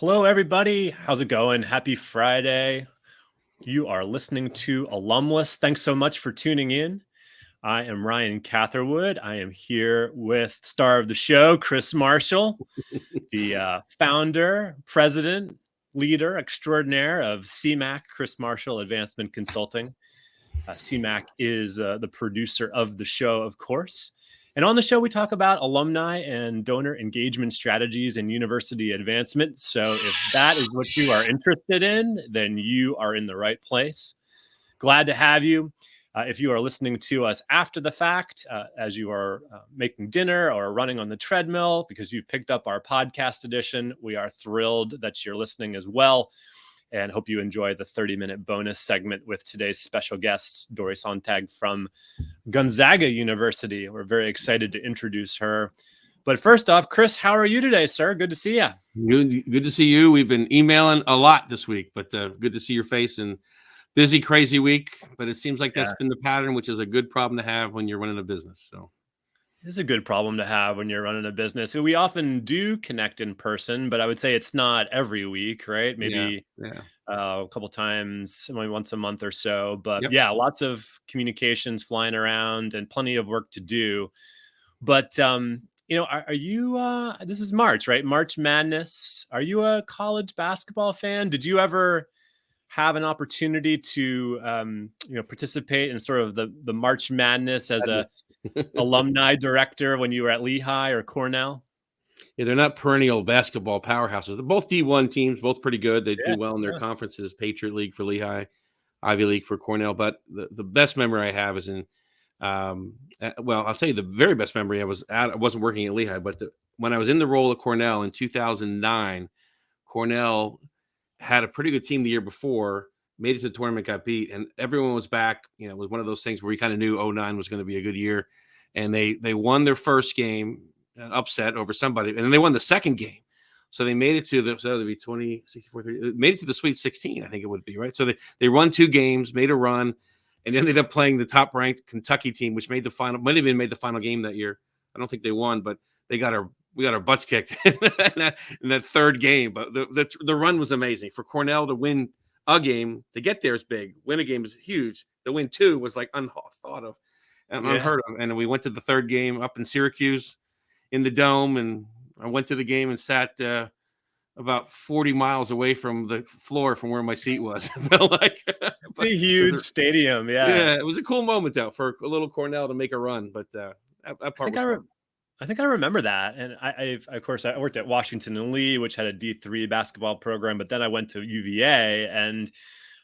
Hello, everybody. How's it going? Happy Friday. You are listening to Alumless. Thanks so much for tuning in. I am Ryan Catherwood. I am here with star of the show, Chris Marshall, the founder, president, leader extraordinaire of CMAC, Chris Marshall Advancement Consulting. CMAC is the producer of the show, of course. And on the show, we talk about alumni and donor engagement strategies and university advancement. So if that is what you are interested in, then you are in the right place. Glad to have you. If you are listening to us after the fact, as you are making dinner or running on the treadmill because you've picked up our podcast edition, we are thrilled that you're listening as well. And hope you enjoy the 30-minute bonus segment with today's special guests, Dori Sonntag from Gonzaga University. We're very excited to introduce her. But first off, Chris, how are you today, sir? Good to see you. Good to see you. We've been emailing a lot this week, but good to see your face. And busy, crazy week. But it seems like that's been the pattern, which is a good problem to have when you're running a business. So it's a good problem to have when you're running a business. We often do connect in person, but I would say it's not every week, right? Maybe a couple times, maybe once a month or so. But lots of communications flying around and plenty of work to do. But are you? This is March, right? March Madness. Are you a college basketball fan? Did you ever have an opportunity to participate in sort of the March Madness as a alumni director when you were at Lehigh or Cornell? Yeah, they're not perennial basketball powerhouses. They're both D1 teams, both pretty good. They do well in their conferences, Patriot League for Lehigh, Ivy League for Cornell. But the best memory I have is in, I'll tell you the very best memory I wasn't working at Lehigh, but when I was in the role at Cornell in 2009, Cornell had a pretty good team the year before, made it to the tournament, got beat, and everyone was back. It was one of those things where we kind of knew 2009 was going to be a good year. And they won their first game, upset over somebody, and then they won the second game. So they made it to the, so it would be 20, 64, 30, made it to the Sweet 16, I think it would be, right? So they won 2 games, made a run, and ended up playing the top-ranked Kentucky team, which made the final, might have even made the final game that year. I don't think they won, but we got our butts kicked in that third game. But the run was amazing. For Cornell to win a game, to get there is big. Win a game is huge. To win 2 was like unthought of and unheard of. And we went to the third game up in Syracuse in the Dome, and I went to the game and sat about 40 miles away from the floor from where my seat was. I felt like a huge stadium. Yeah, it was a cool moment though for a little Cornell to make a run. But that part was fun. I think I remember that. And I worked at Washington and Lee, which had a D3 basketball program, but then I went to UVA, and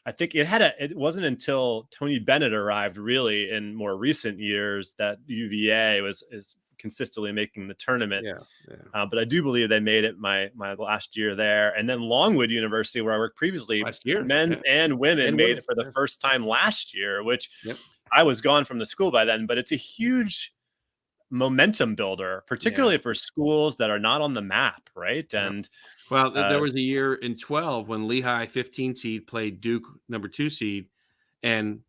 I think it wasn't until Tony Bennett arrived really in more recent years that UVA is consistently making the tournament. But I do believe they made it my last year there. And then Longwood University, where I worked previously, men and women made it for the first time last year, which I was gone from the school by then, but it's a huge momentum builder, particularly for schools that are not on the map, right? And there was a year in 12 when Lehigh 15 seed played Duke number 2 seed and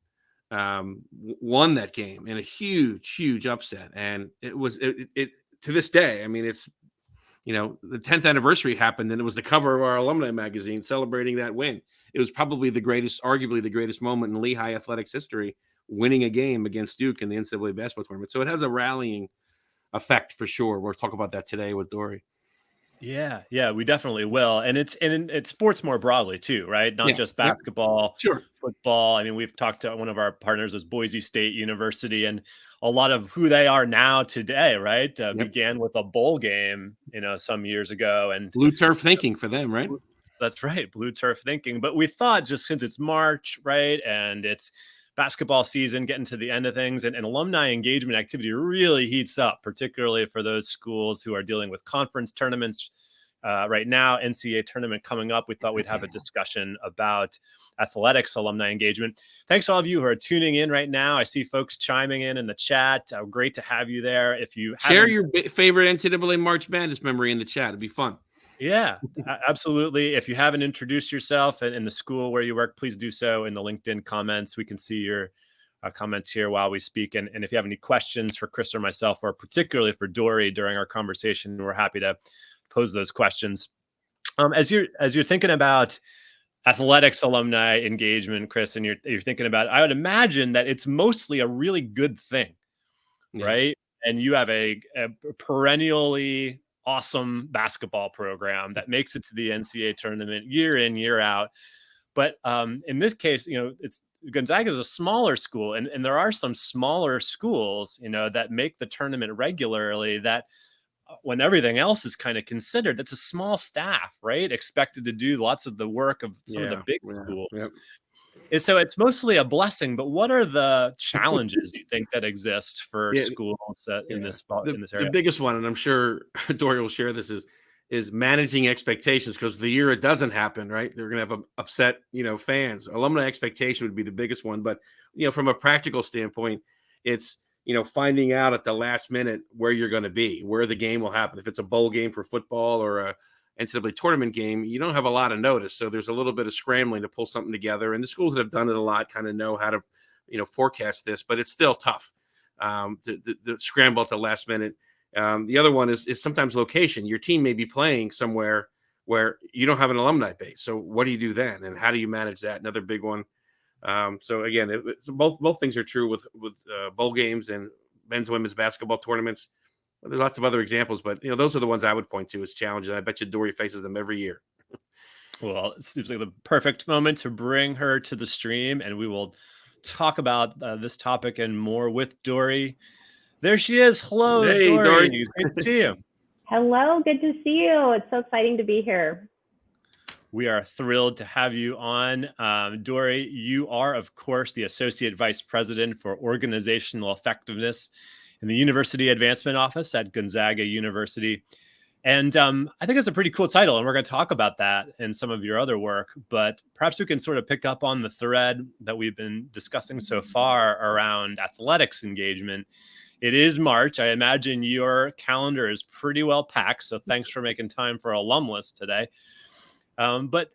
won that game in a huge upset. And it was it to this day, I mean, it's the 10th anniversary happened, and it was the cover of our alumni magazine celebrating that win. It was probably arguably the greatest moment in Lehigh athletics history, winning a game against Duke in the NCAA basketball tournament. So it has a rallying effect for sure. We'll talk about that today with Dori. Yeah, we definitely will. And it's sports more broadly too, right? Not just basketball, football. I mean, we've talked to one of our partners was Boise State University, and a lot of who they are now today, right? Began with a bowl game, some years ago, and blue turf thinking for them, right? That's right. Blue turf thinking. But we thought just since it's March, right? And it's basketball season, getting to the end of things, and alumni engagement activity really heats up, particularly for those schools who are dealing with conference tournaments right now, NCAA tournament coming up. We thought we'd have a discussion about athletics alumni engagement. Thanks to all of you who are tuning in right now. I see folks chiming in the chat. Great to have you there. If you share your favorite NCAA March Madness memory in the chat, it'd be fun. Yeah, absolutely. If you haven't introduced yourself in the school where you work, please do so in the LinkedIn comments. We can see your comments here while we speak. And if you have any questions for Chris or myself, or particularly for Dori during our conversation, we're happy to pose those questions. As you're thinking about athletics alumni engagement, Chris, and you're thinking about, I would imagine that it's mostly a really good thing, Yeah. right? And you have a perennially awesome basketball program that makes it to the NCAA tournament year in, year out. But in this case, it's Gonzaga is a smaller school, and there are some smaller schools, that make the tournament regularly. That when everything else is kind of considered, it's a small staff, right? Expected to do lots of the work of some of the big schools. Yeah. And so it's mostly a blessing. But what are the challenges you think that exist for schools in this The area? biggest one, and I'm sure Dori will share this, is managing expectations, because the year it doesn't happen, right, they're going to have upset, fans. Alumni expectation would be the biggest one. But, from a practical standpoint, it's, finding out at the last minute where you're going to be, where the game will happen. If it's a bowl game for football or a NCAA tournament game, you don't have a lot of notice. So there's a little bit of scrambling to pull something together. And the schools that have done it a lot kind of know how to, forecast this, but it's still tough to scramble at the last minute. The other one is sometimes location. Your team may be playing somewhere where you don't have an alumni base. So what do you do then? And how do you manage that? Another big one. So again, both things are true with bowl games and men's and women's basketball tournaments. There's lots of other examples, but those are the ones I would point to as challenges. I bet you Dori faces them every year. Well, it seems like the perfect moment to bring her to the stream, and we will talk about this topic and more with Dori. There she is. Hello, hey, Dori. Great to see you. Hello, good to see you. It's so exciting to be here. We are thrilled to have you on. Dori, you are, of course, the Associate Vice President for Organizational Effectiveness in the University Advancement Office at Gonzaga University. And I think it's a pretty cool title, and we're going to talk about that and some of your other work. But perhaps we can sort of pick up on the thread that we've been discussing so far around athletics engagement. It is March. I imagine your calendar is pretty well packed, so thanks for making time for Alumless today. But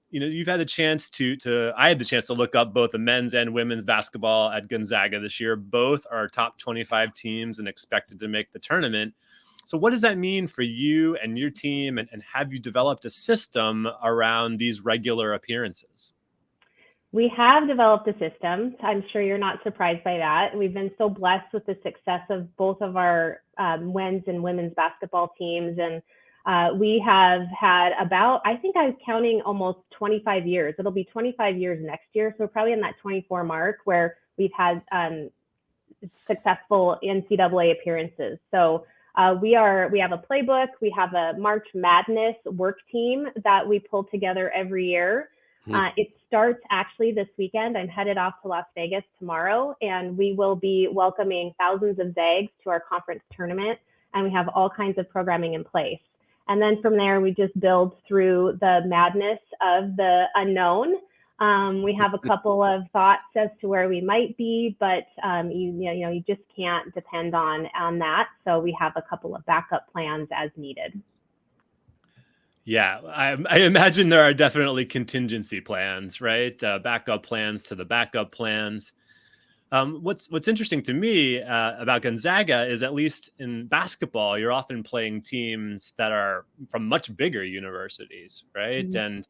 you've had the chance I had the chance to look up both the men's and women's basketball at Gonzaga this year. Both are top 25 teams and expected to make the tournament. So what does that mean for you and your team? And have you developed a system around these regular appearances? We have developed a system. I'm sure you're not surprised by that. We've been so blessed with the success of both of our men's and women's basketball teams. And we have had about, I think I was counting almost 25 years. It'll be 25 years next year. So we're probably in that 24 mark where we've had successful NCAA appearances. So we have a playbook. We have a March Madness work team that we pull together every year. It starts actually this weekend. I'm headed off to Las Vegas tomorrow, and we will be welcoming thousands of Zags to our conference tournament. And we have all kinds of programming in place. And then from there, we just build through the madness of the unknown. We have a couple of thoughts as to where we might be, but you just can't depend on that. So we have a couple of backup plans as needed. Yeah, I imagine there are definitely contingency plans, right? Backup plans to the backup plans. What's interesting to me about Gonzaga is, at least in basketball, you're often playing teams that are from much bigger universities, right? Mm-hmm.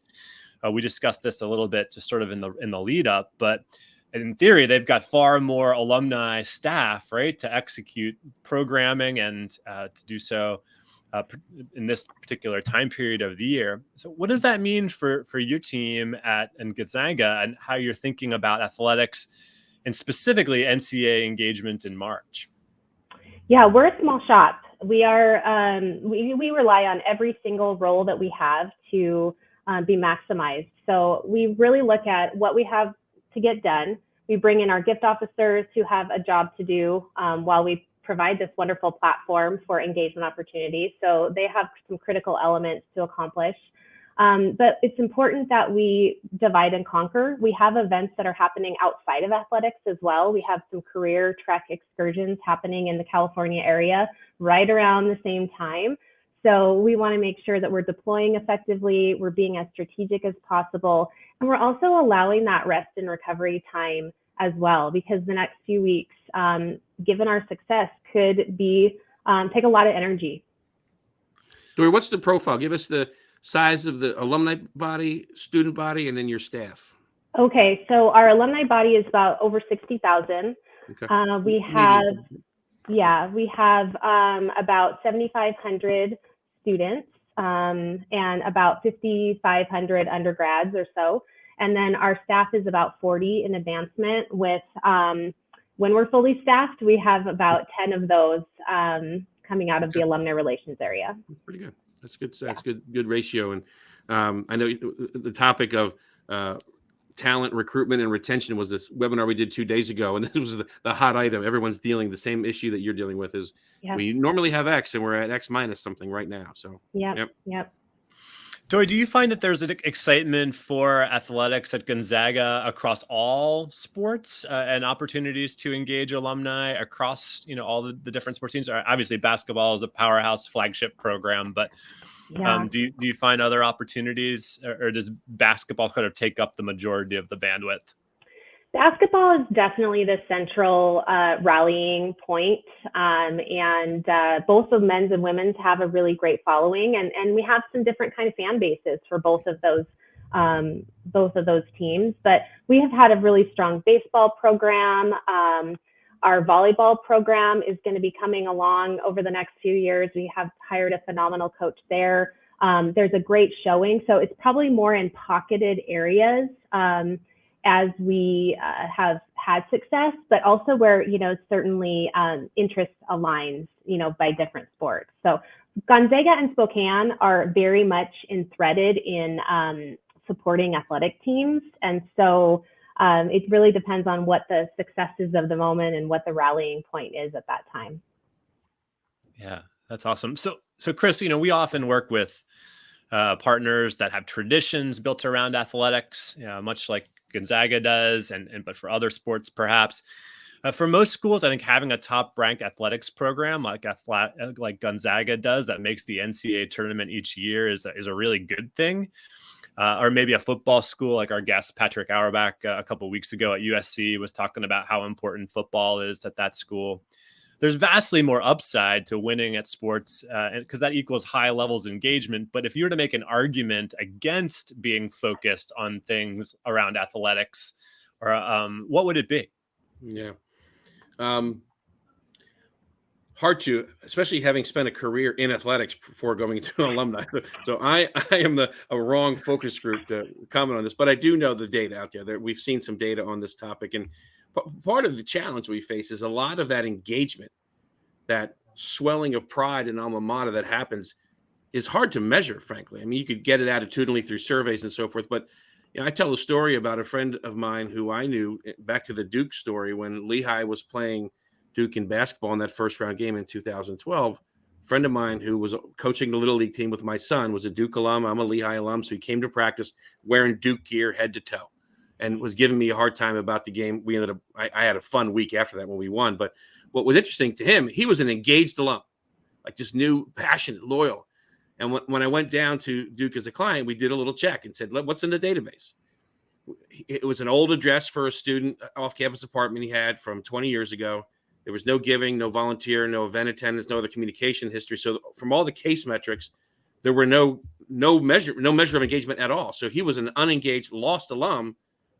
And we discussed this a little bit just sort of in the lead up, but in theory, they've got far more alumni staff, right, to execute programming and to do so in this particular time period of the year. So what does that mean for your team at Gonzaga, and how you're thinking about athletics and specifically NCAA engagement in March? Yeah, we're a small shop. We are we rely on every single role that we have to be maximized. So we really look at what we have to get done. We bring in our gift officers who have a job to do while we provide this wonderful platform for engagement opportunities. So they have some critical elements to accomplish. But it's important that we divide and conquer. We have events that are happening outside of athletics as well. We have some career trek excursions happening in the California area right around the same time. So we want to make sure that we're deploying effectively, we're being as strategic as possible, and we're also allowing that rest and recovery time as well, because the next few weeks, given our success, could be take a lot of energy. Dori, what's the profile? Give us the size of the alumni body, student body, and then your staff? Okay, so our alumni body is about over 60,000. Okay. We have about 7,500 students and about 5,500 undergrads or so. And then our staff is about 40 in advancement with, when we're fully staffed, we have about 10 of those coming out of the alumni relations area. Pretty good. That's good. That's good ratio. And I know the topic of talent recruitment and retention was this webinar we did 2 days ago, and this was the hot item. Everyone's dealing the same issue that you're dealing with. Is we normally have X and we're at X minus something right now. So yep. Dori, do you find that there's an excitement for athletics at Gonzaga across all sports and opportunities to engage alumni across, all the different sports teams? Obviously, basketball is a powerhouse flagship program, but do you find other opportunities, or does basketball kind of take up the majority of the bandwidth? Basketball is definitely the central rallying point, and both the men's and women's have a really great following, and we have some different kind of fan bases for both of those teams. But we have had a really strong baseball program. Our volleyball program is going to be coming along over the next few years. We have hired a phenomenal coach there. There's a great showing, so it's probably more in pocketed areas as we have had success, but also where, certainly interest aligns, by different sports. So Gonzaga and Spokane are very much threaded in supporting athletic teams. And so it really depends on what the successes of the moment and what the rallying point is at that time. Yeah, that's awesome. So Chris, we often work with partners that have traditions built around athletics, much like Gonzaga does, but for other sports, perhaps. For most schools, I think having a top-ranked athletics program like Gonzaga does that makes the NCAA tournament each year is a really good thing. Or maybe a football school like our guest Patrick Auerbach a couple of weeks ago at USC was talking about how important football is at that school. There's vastly more upside to winning at sports because that equals high levels of engagement. But if you were to make an argument against being focused on things around athletics, or what would it be? Yeah. Hard to, especially having spent a career in athletics before going to alumni. So I am a wrong focus group to comment on this, but I do know the data out there. We've seen some data on this topic, and part of the challenge we face is a lot of that engagement, that swelling of pride in alma mater that happens is hard to measure, frankly. I mean, you could get it attitudinally through surveys and so forth, but I tell a story about a friend of mine who I knew, back to the Duke story, when Lehigh was playing Duke in basketball in that first round game in 2012. A friend of mine who was coaching the Little League team with my son was a Duke alum. I'm a Lehigh alum, so he came to practice wearing Duke gear head to toe and was giving me a hard time about the game. We ended up, I had a fun week after that when we won. But what was interesting to him, he was an engaged alum, like just new, passionate, loyal. And when I went down to Duke as a client, we did a little check and said, what's in the database? It was an old address for a student off-campus apartment he had from 20 years ago. There was no giving, no volunteer, no event attendance, no other communication history. So from all the case metrics, there were no measure of engagement at all. So he was an unengaged, lost alum,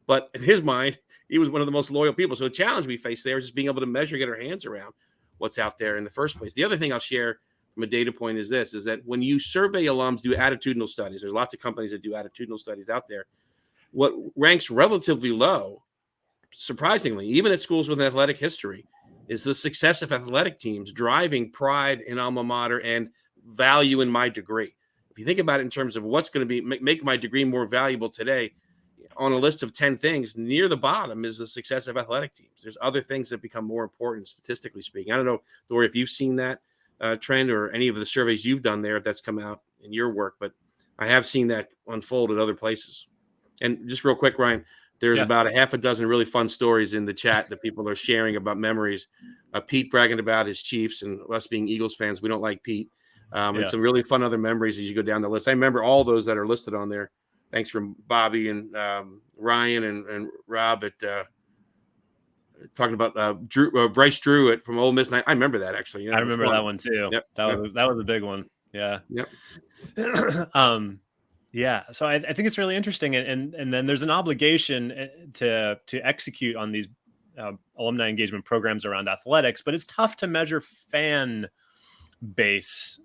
but in his mind, he was one of the most loyal people. So the challenge we face there is just being able to measure, get our hands around what's out there in the first place. The other thing I'll share from a data point is this, is that when you survey alums, do attitudinal studies, there's lots of companies that do attitudinal studies out there. What ranks relatively low, surprisingly, even at schools with an athletic history, is the success of athletic teams driving pride in alma mater and value in my degree. If you think about it in terms of what's going to be make my degree more valuable today, on a list of 10 things, near the bottom is the success of athletic teams. There's other things that become more important, statistically speaking. I don't know, Dori, if you've seen that trend or any of the surveys you've done there, if that's come out in your work, but I have seen that unfold at other places. And just real quick, Ryan, there's about a half a dozen really fun stories in the chat that people are sharing about memories. Pete bragging about his Chiefs, and us being Eagles fans, we don't like Pete. And some really fun other memories as you go down the list. I remember all those that are listed on there. Thanks from Bobby and Ryan and Rob at talking about Bryce Drew from Ole Miss. I remember that, actually. I remember that one too. Yep. That was a big one. Yeah. Yep. Yeah, so I think it's really interesting, and then there's an obligation to execute on these alumni engagement programs around athletics, but it's tough to measure fan base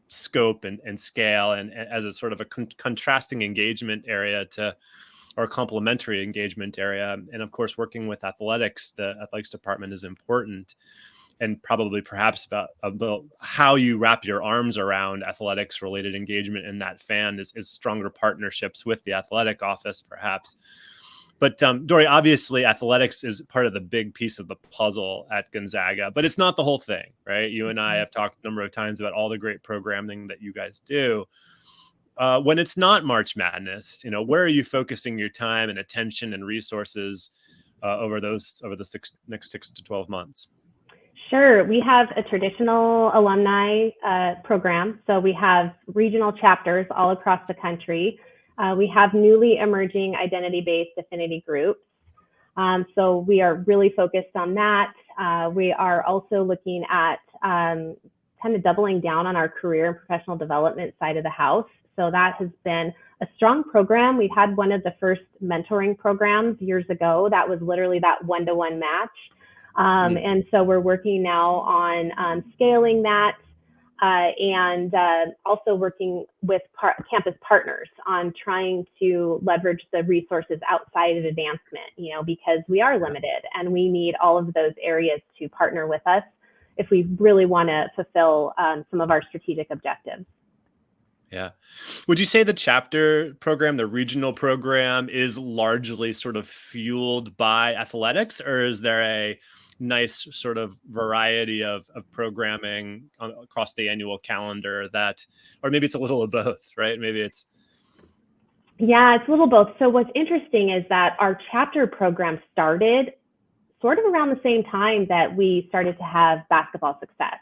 scope and scale, and as a sort of a contrasting engagement area to or complementary engagement area. And of course, working with athletics, the athletics department is important, and probably perhaps about how you wrap your arms around athletics related engagement in that fan is stronger partnerships with the athletic office, perhaps. But Dori, obviously athletics is part of the big piece of the puzzle at Gonzaga, but it's not the whole thing, right? You and I have talked a number of times about all the great programming that you guys do. When it's not March Madness, where are you focusing your time and attention and resources over the next 6 to 12 months? Sure. We have a traditional alumni program. So we have regional chapters all across the country. We have newly emerging identity-based affinity groups. So we are really focused on that. We are also looking at kind of doubling down on our career and professional development side of the house. So that has been a strong program. We had one of the first mentoring programs years ago. That was literally that one-to-one match. And so we're working now on scaling that and also working with campus partners on trying to leverage the resources outside of advancement, because we are limited and we need all of those areas to partner with us if we really want to fulfill some of our strategic objectives. Yeah. Would you say the chapter program, the regional program, is largely sort of fueled by athletics, or is there a nice sort of variety of programming across the annual calendar or maybe it's a little of both, right? Maybe it's. Yeah, it's a little both. So what's interesting is that our chapter program started sort of around the same time that we started to have basketball success.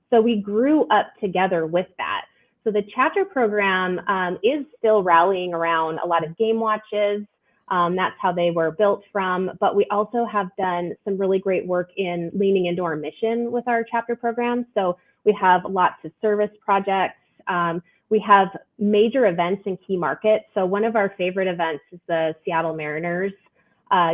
So we grew up together with that. So the chapter program is still rallying around a lot of game watches. That's how they were built from. But we also have done some really great work in leaning into our mission with our chapter program. So we have lots of service projects. We have major events in key markets. So one of our favorite events is the Seattle Mariners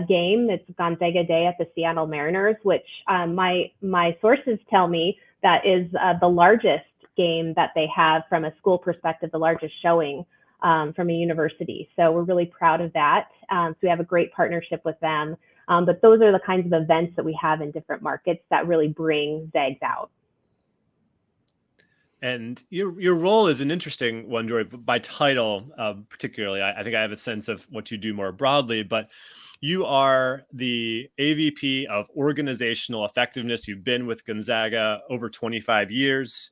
game. It's Gonzaga Day at the Seattle Mariners, which my sources tell me that is the largest game that they have from a school perspective, the largest showing from a university. So we're really proud of that. So we have a great partnership with them. But those are the kinds of events that we have in different markets that really bring Zags out. And your role is an interesting one, Dori, by title, particularly. I think I have a sense of what you do more broadly, but you are the AVP of Organizational Effectiveness. You've been with Gonzaga over 25 years.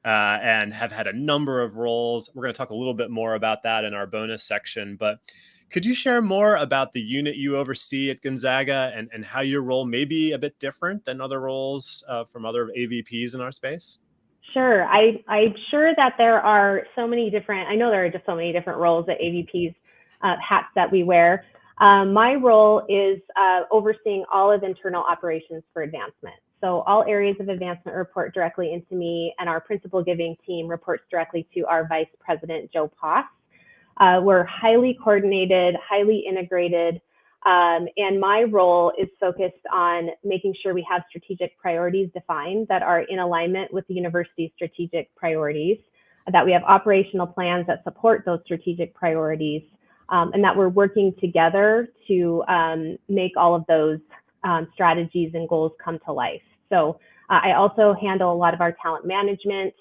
And have had a number of roles. We're going to talk a little bit more about that in our bonus section, but could you share more about the unit you oversee at Gonzaga and how your role may be a bit different than other roles from other AVPs in our space? Sure. I'm sure that there are so many different, I know there are just so many different roles at AVPs, hats that we wear. My role is overseeing all of internal operations for advancement. So all areas of advancement report directly into me, and our principal giving team reports directly to our Vice President, Joe Poss. We're highly coordinated, highly integrated, and my role is focused on making sure we have strategic priorities defined that are in alignment with the university's strategic priorities, that we have operational plans that support those strategic priorities, and that we're working together to make all of those strategies and goals come to life. So I also handle a lot of our talent management,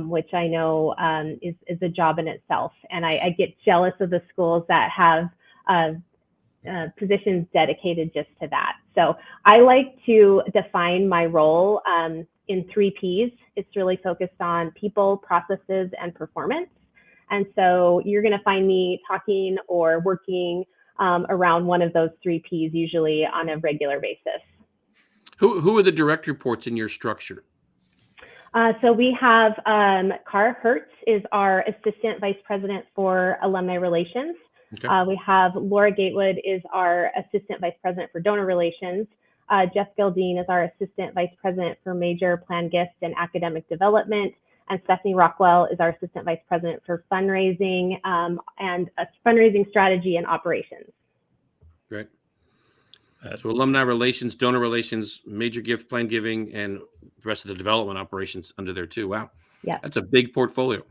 which I know is a job in itself. And I get jealous of the schools that have positions dedicated just to that. So I like to define my role in 3 Ps. It's really focused on people, processes, and performance. And so you're going to find me talking or working around one of those 3 Ps usually on a regular basis. Who are the direct reports in your structure? So we have Cara Hertz is our Assistant Vice President for Alumni Relations. Okay. We have Laura Gatewood is our Assistant Vice President for Donor Relations. Jeff Gildine is our Assistant Vice President for Major Plan Gifts and Academic Development. and Stephanie Rockwell is our Assistant Vice President for fundraising and fundraising strategy and operations. Great. So alumni relations, donor relations, major gift plan giving, and the rest of the development operations under there too. Wow. Yeah. That's a big portfolio.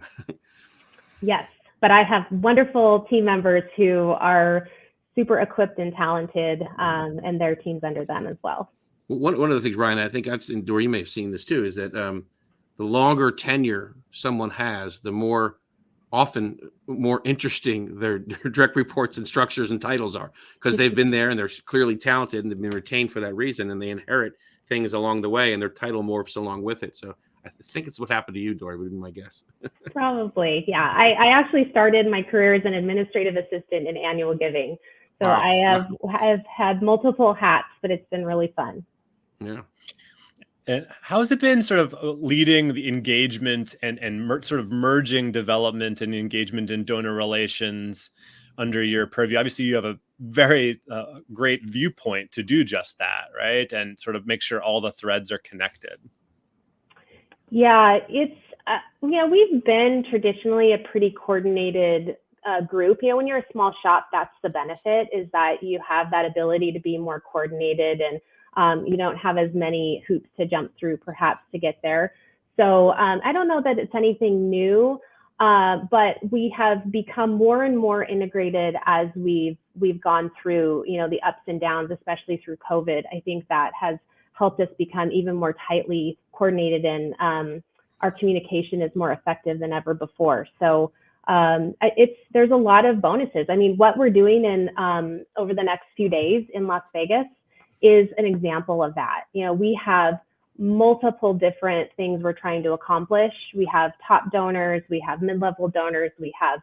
Yes, but I have wonderful team members who are super equipped and talented, and their teams under them as well. One of the things, Ryan, I think I've seen, Dori, you may have seen this too, is that the longer tenure someone has, the more interesting their direct reports and structures and titles are, because they've been there and they're clearly talented and they've been retained for that reason, and they inherit things along the way and their title morphs along with it. So I think it's what happened to you, Dori, would be my guess. Probably, yeah. I actually started my career as an administrative assistant in annual giving. So wow. I have had multiple hats, but it's been really fun. Yeah. And how has it been sort of leading the engagement and sort of merging development and engagement in donor relations under your purview? Obviously, you have a very great viewpoint to do just that, right? And sort of make sure all the threads are connected. Yeah, it's, we've been traditionally a pretty coordinated group. When you're a small shop, that's the benefit, is that you have that ability to be more coordinated, and you don't have as many hoops to jump through perhaps to get there. So I don't know that it's anything new, but we have become more and more integrated as we've gone through, the ups and downs, especially through COVID. I think that has helped us become even more tightly coordinated, and our communication is more effective than ever before. So there's a lot of bonuses. I mean, what we're doing in over the next few days in Las Vegas is an example of that. We have multiple different things we're trying to accomplish. We have top donors, we have mid-level donors, we have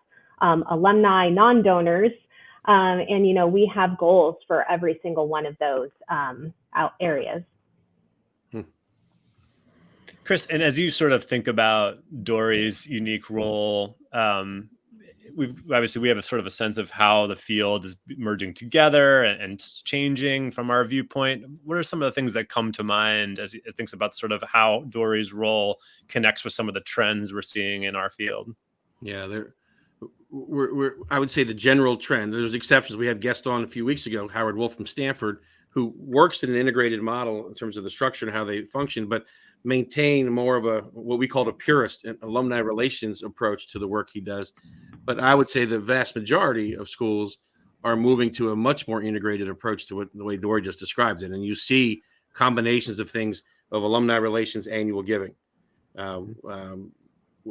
alumni, non-donors, and we have goals for every single one of those areas. Chris, and as you sort of think about Dori's unique role, we have a sort of a sense of how the field is merging together and changing from our viewpoint. What are some of the things that come to mind as you think about sort of how Dori's role connects with some of the trends we're seeing in our field? Yeah, I would say the general trend. There's exceptions. We had a guest on a few weeks ago, Howard Wolf from Stanford, who works in an integrated model in terms of the structure and how they function, but maintain more of what we call a purist and alumni relations approach to the work he does. But I would say the vast majority of schools are moving to a much more integrated approach to the way Dori just described it. And you see combinations of things of alumni relations, annual giving.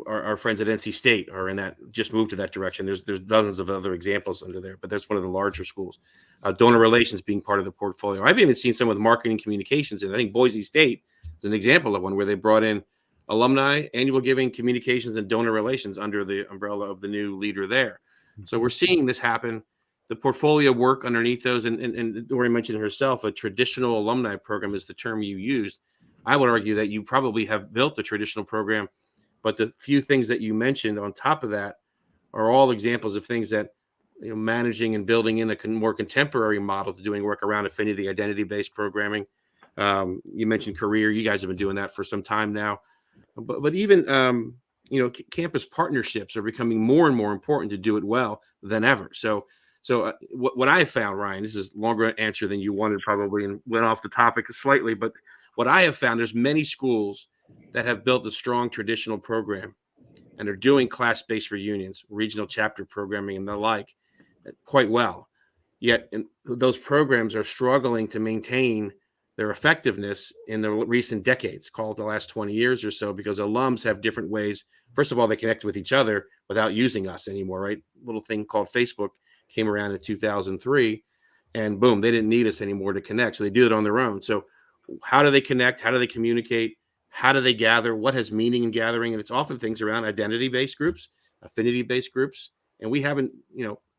Our friends at NC State are just moved to that direction. There's dozens of other examples under there, but that's one of the larger schools. Donor relations being part of the portfolio. I've even seen some with marketing communications, and I think Boise State is an example of one where they brought in alumni, annual giving, communications, and donor relations under the umbrella of the new leader there. So we're seeing this happen. The portfolio work underneath those, and Dori mentioned herself, a traditional alumni program is the term you used. I would argue that you probably have built a traditional program, but the few things that you mentioned on top of that are all examples of things that managing and building in a more contemporary model to doing work around affinity, identity-based programming. You mentioned career. You guys have been doing that for some time now. But even, campus partnerships are becoming more and more important to do it well than ever. So what I have found, Ryan, this is a longer answer than you wanted probably and went off the topic slightly, but what I have found, there's many schools that have built a strong traditional program and are doing class-based reunions, regional chapter programming, and the like quite well. Yet those programs are struggling to maintain their effectiveness in the recent decades, call it the last 20 years or so, because alums have different ways. First of all, they connect with each other without using us anymore, right? Little thing called Facebook came around in 2003, and boom, they didn't need us anymore to connect. So they do it on their own. So how do they connect? How do they communicate? How do they gather? What has meaning in gathering? And it's often things around identity-based groups, affinity-based groups. And we haven't,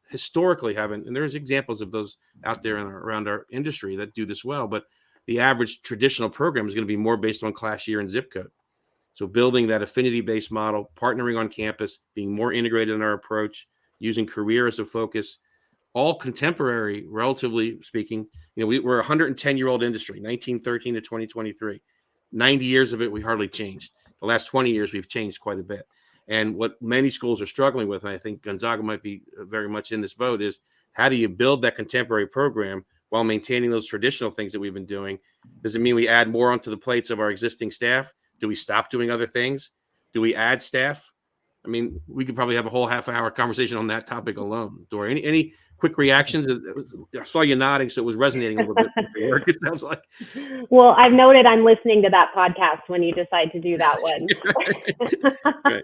historically haven't, and there's examples of those out there around our industry that do this well, but the average traditional program is going to be more based on class year and zip code. So building that affinity-based model, partnering on campus, being more integrated in our approach, using career as a focus, all contemporary, relatively speaking. We're a 110-year-old industry, 1913 to 2023. 90 years of it, we hardly changed. the last 20 years, we've changed quite a bit. And what many schools are struggling with, and I think Gonzaga might be very much in this boat, is how do you build that contemporary program while maintaining those traditional things that we've been doing? Does it mean we add more onto the plates of our existing staff? Do we stop doing other things? Do we add staff? I mean, we could probably have a whole half-hour conversation on that topic alone. Dori, any quick reactions? I saw you nodding, so it was resonating a little bit with your work, it sounds like. Well, I've noted I'm listening to that podcast when you decide to do that one. Right.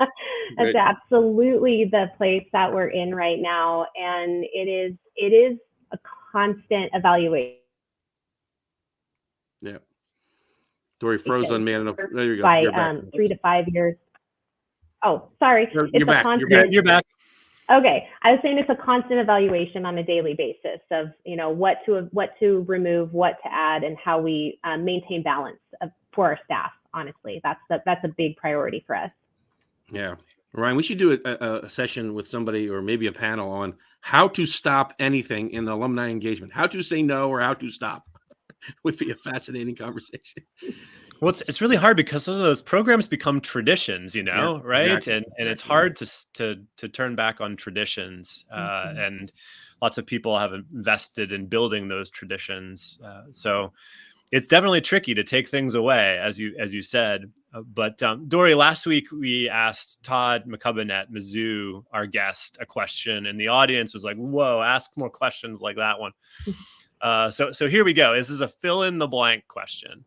That's absolutely the place that we're in right now, and it is a constant evaluation. Yeah. Dori froze on me. I don't know. There you go. By You're back. 3 to 5 years. Oh, sorry. You're back. You're back. Okay, I was saying it's a constant evaluation on a daily basis of what to remove, what to add, and how we maintain balance for our staff. Honestly, that's a big priority for us. Yeah, Ryan, we should do a session with somebody or maybe a panel on how to stop anything in the alumni engagement. How to say no or how to stop would be a fascinating conversation. Well, it's really hard because some of those programs become traditions, right? Exactly. And it's hard to turn back on traditions. And lots of people have invested in building those traditions. So it's definitely tricky to take things away, as you said. But Dori, last week we asked Todd McCubbin at Mizzou, our guest, a question, and the audience was like, "Whoa, ask more questions like that one." So here we go. This is a fill in the blank question.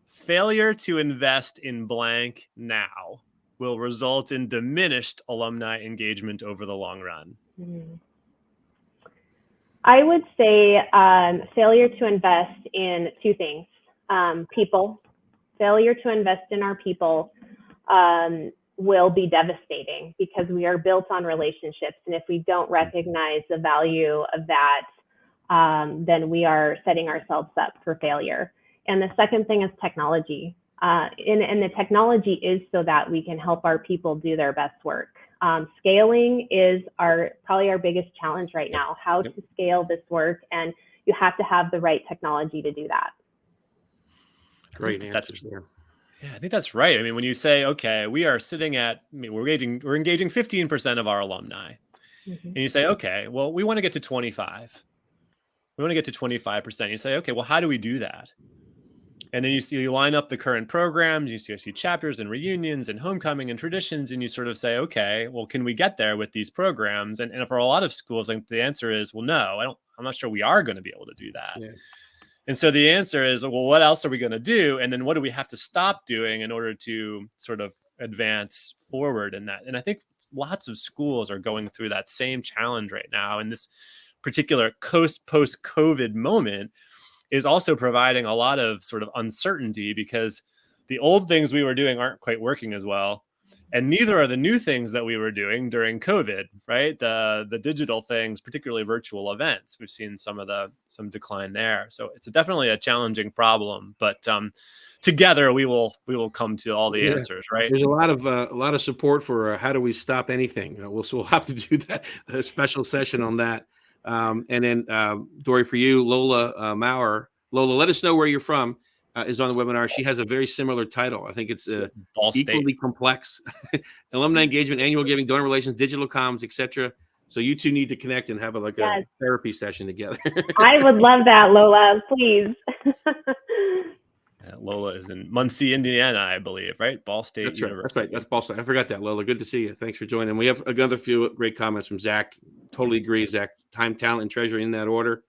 Failure to invest in blank now will result in diminished alumni engagement over the long run. I would say failure to invest in two things. People. Failure to invest in our people will be devastating because we are built on relationships. And if we don't recognize the value of that, then we are setting ourselves up for failure. And the second thing is technology. And the technology is so that we can help our people do their best work. Scaling is probably our biggest challenge right now, how to scale this work. And you have to have the right technology to do that. Great answers there. Yeah, I think that's right. I mean, when you say, okay, we are sitting at, we're engaging 15% of our alumni. And you say, okay, well, we want to get to 25. We want to get to 25%. You say, okay, well, how do we do that? And then you line up the current programs, you see chapters and reunions and homecoming and traditions, and you sort of say, okay, well, can we get there with these programs? And for a lot of schools, like the answer is, well, no, I'm not sure we are going to be able to do that. Yeah. And so the answer is, well, what else are we going to do? And then what do we have to stop doing in order to sort of advance forward in that? And I think lots of schools are going through that same challenge right now. And this particular post-COVID moment is also providing a lot of sort of uncertainty because the old things we were doing aren't quite working as well. And neither are the new things that we were doing during COVID, right? The digital things, particularly virtual events, we've seen some decline there. So it's definitely a challenging problem, but together we will come to all the answers, right? There's a lot of support for how do we stop anything. We'll have to do that, a special session on that. And then Dori, for you, Lola Maurer. Lola, let us know where you're from. Is on the webinar. She has a very similar title. I think it's equally complex. Alumni engagement, annual giving, donor relations, digital comms, etc. So you two need to connect and have a therapy session together. I would love that, Lola. Please. Lola is in Muncie, Indiana, I believe, right? Ball State That's University. Right. That's right. That's Ball State. I forgot that, Lola. Good to see you. Thanks for joining. We have another few great comments from Zach. Totally agree, Zach. Time, talent, and treasure in that order.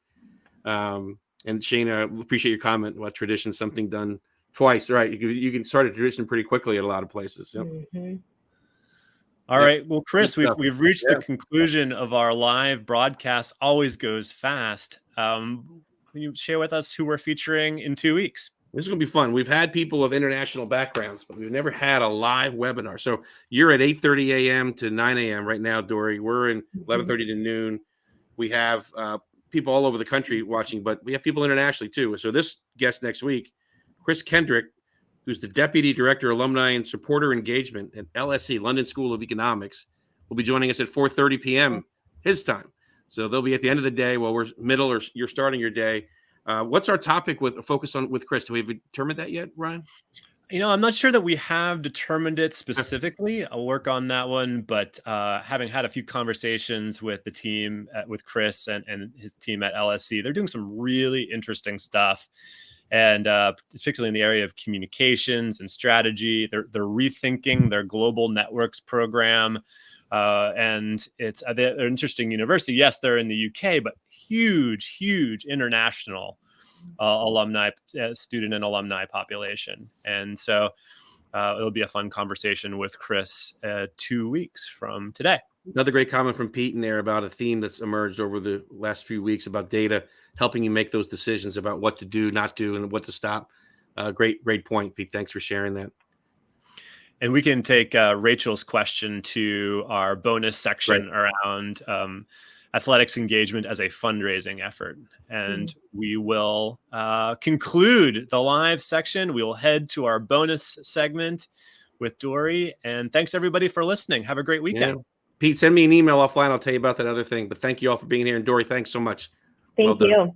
And Shane, I appreciate your comment about tradition, something done twice, right? You can start a tradition pretty quickly at a lot of places. Yep. Mm-hmm. All right. Well, Chris, we've reached the conclusion of our live broadcast. Always goes fast. Can you share with us who we're featuring in 2 weeks? This is going to be fun. We've had people of international backgrounds, but we've never had a live webinar. So you're at 8:30 a.m. to 9 a.m. right now, Dori. We're in 11:30 to noon. We have people all over the country watching, but we have people internationally too. So this guest next week, Chris Kendrick, who's the Deputy Director, Alumni and Supporter Engagement at LSE, London School of Economics, will be joining us at 4:30 p.m. his time. So they'll be at the end of the day while we're middle or you're starting your day. What's our topic with Chris? Do we have determined that yet, Ryan? I'm not sure that we have determined it specifically. I'll work on that one, but having had a few conversations with the team, with Chris and his team at LSC, they're doing some really interesting stuff. And particularly in the area of communications and strategy, they're rethinking their global networks program. And they're an interesting university. Yes, they're in the UK, but huge international alumni, student and alumni population. And so it'll be a fun conversation with Chris 2 weeks from today. Another great comment from Pete in there about a theme that's emerged over the last few weeks about data helping you make those decisions about what to do, not do, and what to stop. Great point, Pete. Thanks for sharing that. And we can take Rachel's question to our bonus section around athletics engagement as a fundraising effort. And we will conclude the live section. We will head to our bonus segment with Dori. And thanks everybody for listening. Have a great weekend. Yeah. Pete, send me an email offline. I'll tell you about that other thing. But thank you all for being here. And Dori, thanks so much. Thank you.